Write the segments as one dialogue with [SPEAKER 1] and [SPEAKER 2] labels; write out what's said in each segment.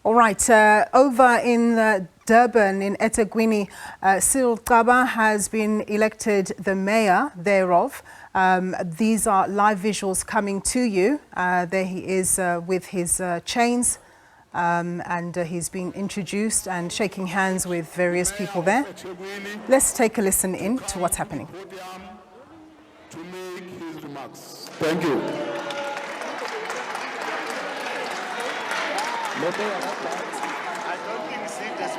[SPEAKER 1] All right, over in Durban, in eThekwini, Cyril Xaba has been elected the mayor thereof. These are live visuals coming to you. There he is with his chains, and he's been introduced and shaking hands with various people there. Let's take a listen in to what's happening.
[SPEAKER 2] To make his remarks. Thank you.
[SPEAKER 3] I don't think see this.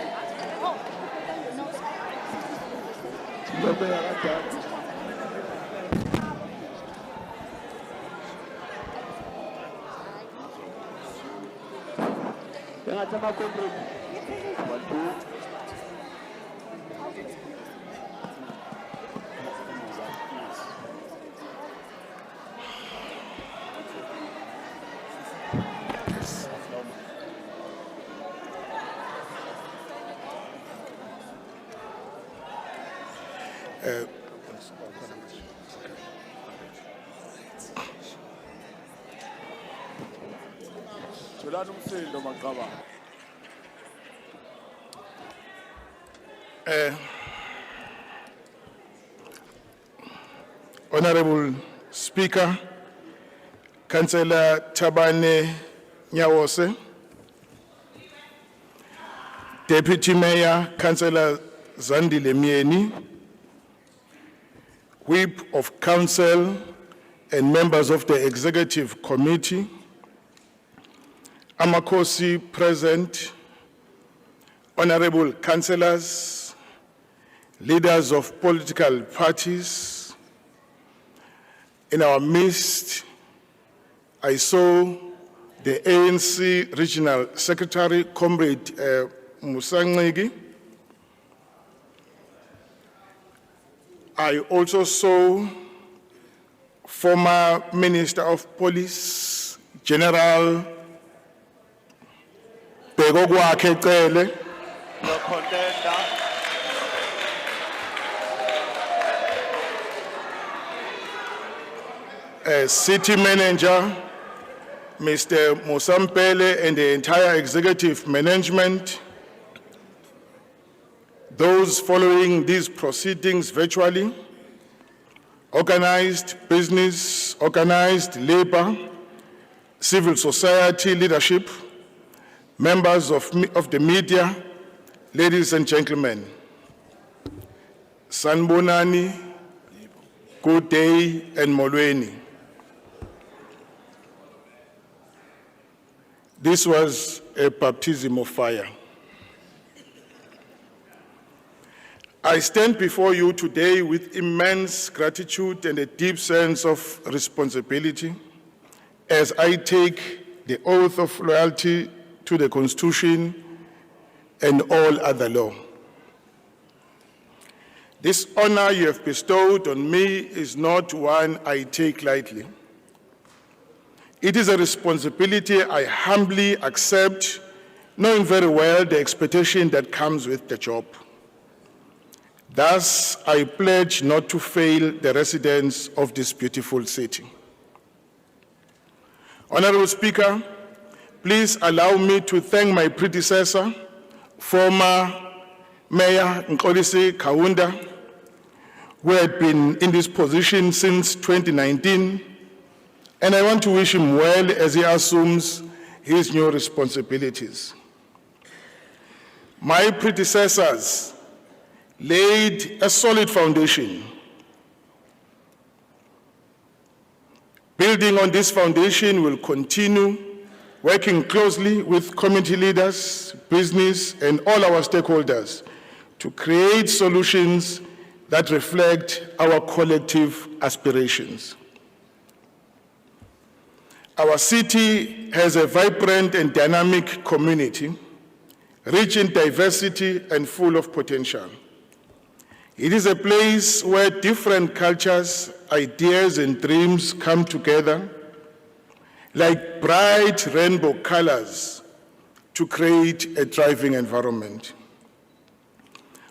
[SPEAKER 2] Honorable Speaker, Councillor Tabane Nyawose, Deputy Mayor Councillor Zandile Mieni, Whip of Council and members of the Executive Committee, Amakosi present, Honorable Councillors, leaders of political parties. In our midst, I saw the ANC Regional Secretary, Comrade Musangegi. I also saw former Minister of Police, General Begogwa Kekele. City Manager, Mr. Musampele, and the entire executive management, those following these proceedings virtually, organized business, organized labor, civil society leadership, members of the media, ladies and gentlemen, Sanbonani, good day, and Molweni. This was a baptism of fire. I stand before you today with immense gratitude and a deep sense of responsibility as I take the oath of loyalty to the Constitution and all other law. This honor you have bestowed on me is not one I take lightly. It is a responsibility I humbly accept, knowing very well the expectation that comes with the job. Thus, I pledge not to fail the residents of this beautiful city. Honorable Speaker, please allow me to thank my predecessor, former Mayor Nkolisi Kaunda, who had been in this position since 2019, and I want to wish him well as he assumes his new responsibilities. My predecessors laid a solid foundation. Building on this foundation will continue working closely with community leaders, business, and all our stakeholders to create solutions that reflect our collective aspirations. Our city has a vibrant and dynamic community, rich in diversity and full of potential. It is a place where different cultures, ideas, and dreams come together like bright rainbow colors to create a thriving environment.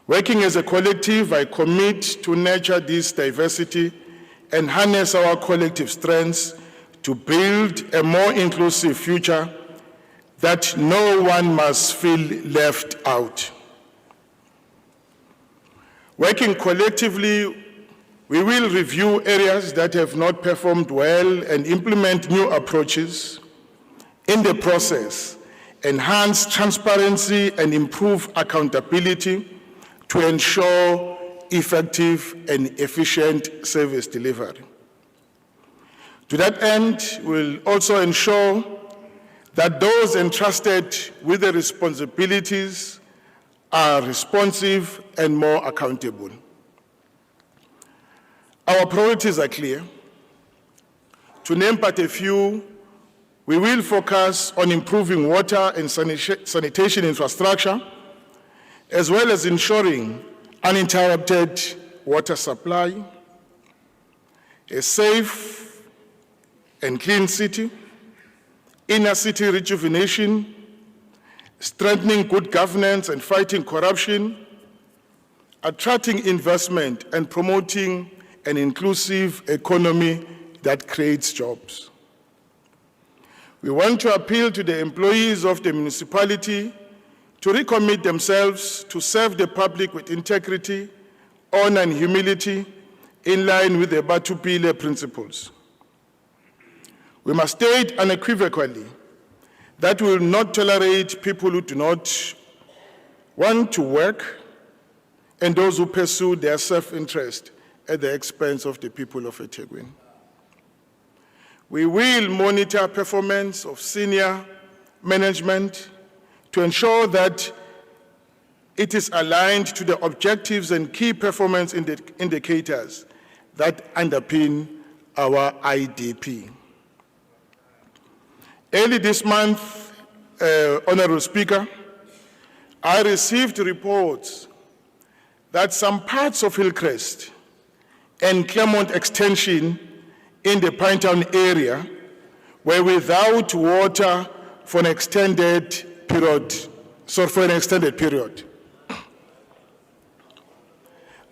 [SPEAKER 2] Working as a collective, I commit to nurture this diversity and harness our collective strengths to build a more inclusive future that no one must feel left out. Working collectively, we will review areas that have not performed well and implement new approaches. In the process, enhance transparency and improve accountability to ensure effective and efficient service delivery. To that end, we'll also ensure that those entrusted with the responsibilities are responsive and more accountable. Our priorities are clear. To name but a few, we will focus on improving water and sanitation infrastructure, as well as ensuring uninterrupted water supply, a safe and clean city, inner city rejuvenation, strengthening good governance and fighting corruption, attracting investment and promoting an inclusive economy that creates jobs. We want to appeal to the employees of the municipality to recommit themselves to serve the public with integrity, honor, and humility in line with the Batupile principles. We must state unequivocally that we will not tolerate people who do not want to work and those who pursue their self-interest at the expense of the people of eThekwini. We will monitor performance of senior management to ensure that it is aligned to the objectives and key performance indicators that underpin our IDP. Early this month, Honorable Speaker, I received reports that some parts of Hillcrest and Claremont Extension in the Pinetown area were without water for an extended period.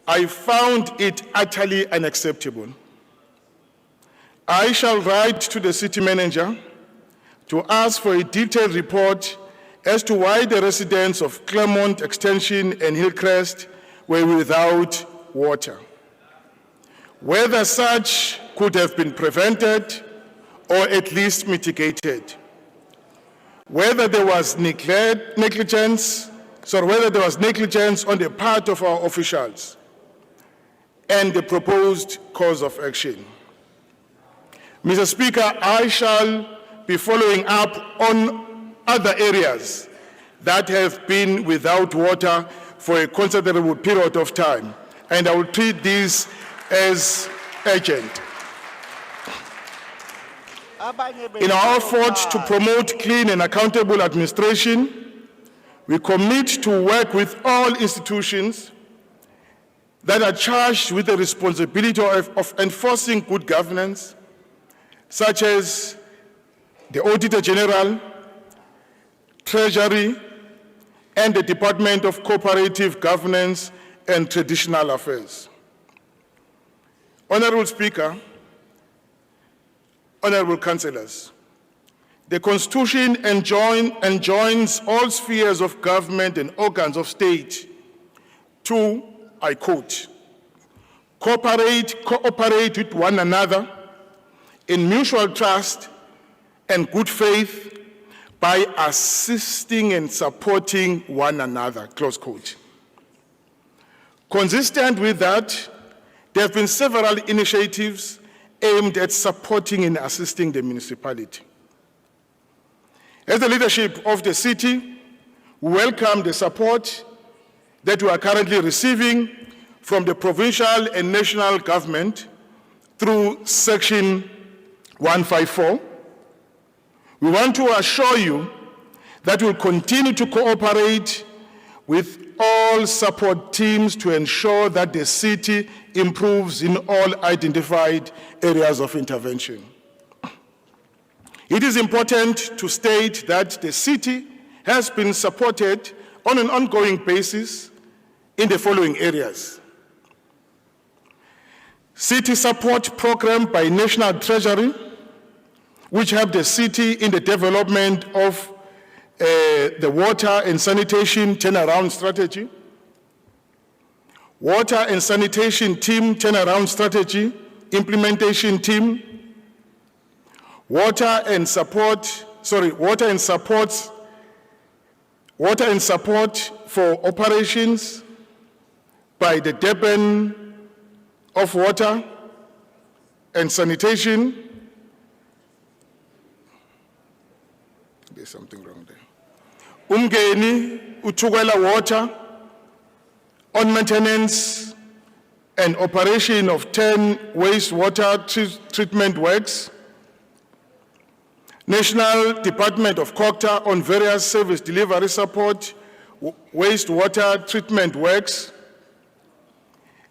[SPEAKER 2] I found it utterly unacceptable. I shall write to the city manager to ask for a detailed report as to why the residents of Claremont Extension and Hillcrest were without water, whether such could have been prevented or at least mitigated, whether there was negligence on the part of our officials, and the proposed course of action. Mr. Speaker, I shall be following up on other areas that have been without water for a considerable period of time, and I will treat these as urgent. In our effort to promote clean and accountable administration, we commit to work with all institutions that are charged with the responsibility of enforcing good governance, such as the Auditor General, Treasury, and the Department of Cooperative Governance and Traditional Affairs. Honorable Speaker, honorable councillors, the Constitution enjoins all spheres of government and organs of state to, I quote, cooperate with one another in mutual trust and good faith by assisting and supporting one another, close quote. Consistent with that, there have been several initiatives aimed at supporting and assisting the municipality. As the leadership of the city, we welcome the support that we are currently receiving from the provincial and national government through Section 154. We want to assure you that we'll continue to cooperate with all support teams to ensure that the city improves in all identified areas of intervention. It is important to state that the city has been supported on an ongoing basis in the following areas. City support program by National Treasury, which helped the city in the development of the water and sanitation turnaround strategy, water and sanitation team turnaround strategy, implementation team, water and support for operations by the Durban of water and sanitation. There's something wrong there. Umgeni, Utukwela water, on maintenance and operation of 10 wastewater treatment works. National Department of COGTA on various service delivery support, wastewater treatment works.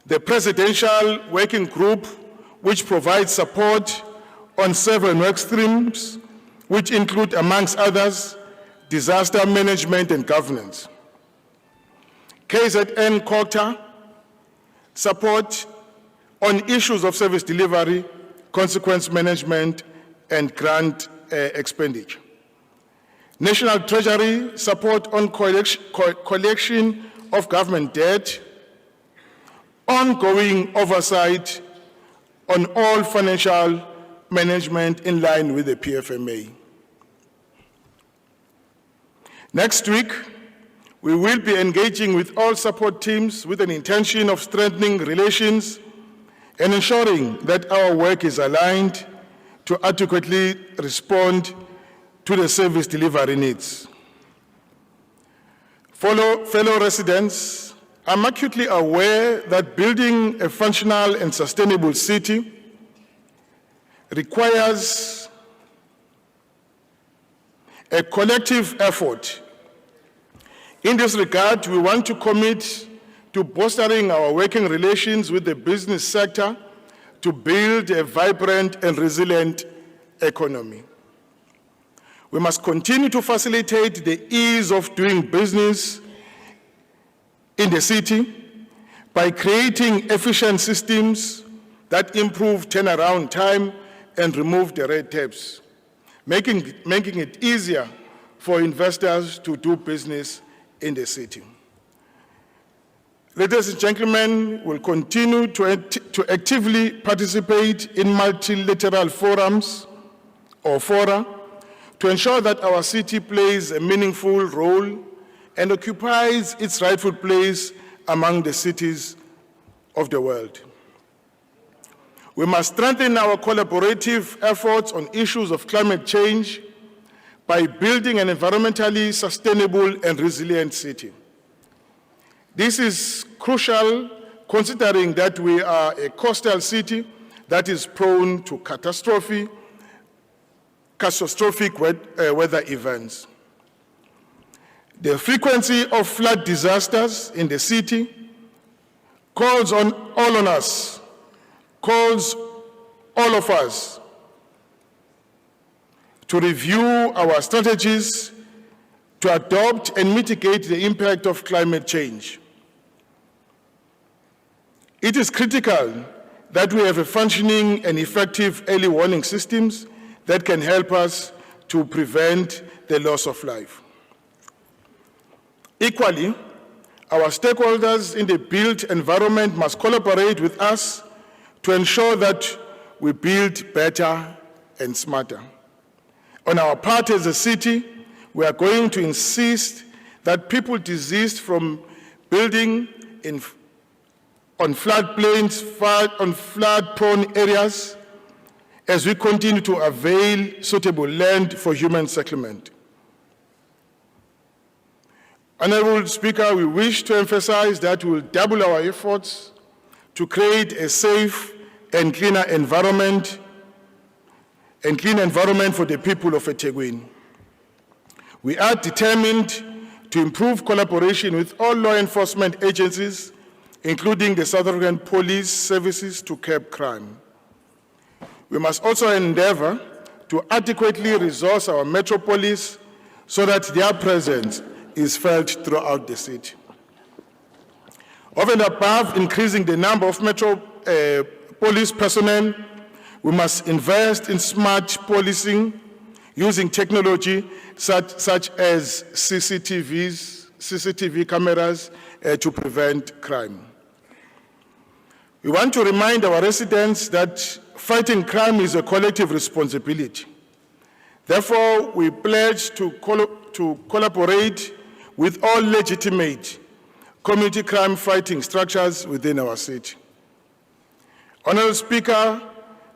[SPEAKER 2] The Presidential Working Group, which provides support on several work streams, which include, amongst others, disaster management and governance. KZN COGTA, support on issues of service delivery, consequence management, and grant expenditure. National Treasury, support on collection of government debt, ongoing oversight on all financial management in line with the PFMA. Next week, we will be engaging with all support teams with an intention of strengthening relations and ensuring that our work is aligned to adequately respond to the service delivery needs. Fellow residents, I'm acutely aware that building a functional and sustainable city requires a collective effort. In this regard, we want to commit to bolstering our working relations with the business sector to build a vibrant and resilient economy. We must continue to facilitate the ease of doing business in the city by creating efficient systems that improve turnaround time and remove the red tapes, making it easier for investors to do business in the city. Ladies and gentlemen, we'll continue to actively participate in multilateral forums or fora to ensure that our city plays a meaningful role and occupies its rightful place among the cities of the world. We must strengthen our collaborative efforts on issues of climate change by building an environmentally sustainable and resilient city. This is crucial considering that we are a coastal city that is prone to catastrophic weather events. The frequency of flood disasters in the city calls all of us to review our strategies to adopt and mitigate the impact of climate change. It is critical that we have a functioning and effective early warning systems that can help us to prevent the loss of life. Equally, our stakeholders in the built environment must collaborate with us to ensure that we build better and smarter. On our part as a city, we are going to insist that people desist from building on floodplains, on flood-prone areas, as we continue to avail suitable land for human settlement. Honorable Speaker, we wish to emphasize that we will double our efforts to create a safe and clean environment for the people of eThekwini. We are determined to improve collaboration with all law enforcement agencies, including the South African Police Services, to curb crime. We must also endeavor to adequately resource our metropolis so that their presence is felt throughout the city. Over and above increasing the number of police personnel, we must invest in smart policing, using technology such as CCTV cameras to prevent crime. We want to remind our residents that fighting crime is a collective responsibility. Therefore, we pledge to collaborate with all legitimate community crime fighting structures within our city. Honorable Speaker,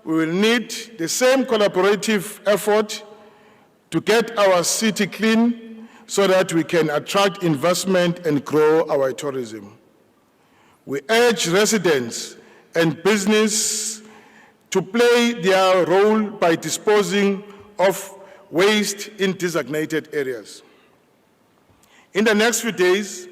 [SPEAKER 2] we will need the same collaborative effort to get our city clean so that we can attract investment and grow our tourism. We urge residents and business to play their role by disposing of waste in designated areas. In the next few days,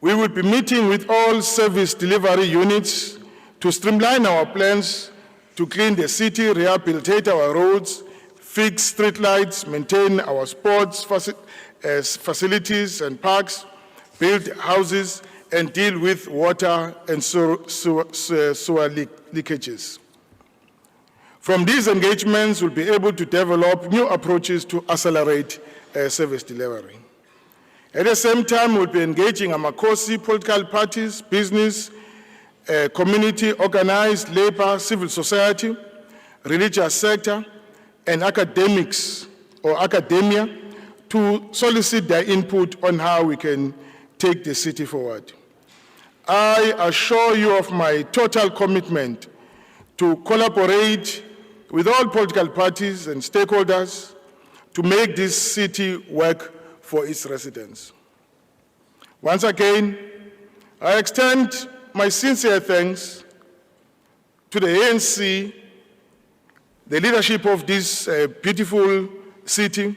[SPEAKER 2] we will be meeting with all service delivery units to streamline our plans to clean the city, rehabilitate our roads, fix streetlights, maintain our sports facilities and parks, build houses, and deal with water and sewer leakages. From these engagements, we'll be able to develop new approaches to accelerate service delivery. At the same time, we'll be engaging Amakosi, political parties, business, community, organized labor, civil society, religious sector, and academics or academia to solicit their input on how we can take the city forward. I assure you of my total commitment to collaborate with all political parties and stakeholders to make this city work for its residents. Once again, I extend my sincere thanks to the ANC, the leadership of this beautiful city,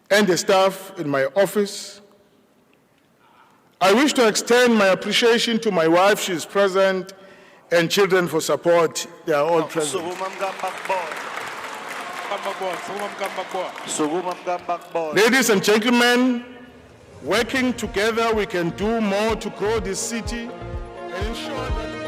[SPEAKER 2] and the staff in my office. I wish to extend my appreciation to my wife, she is present, and children for support. They are all present. Ladies and gentlemen, working together we can do more to grow this city and ensure that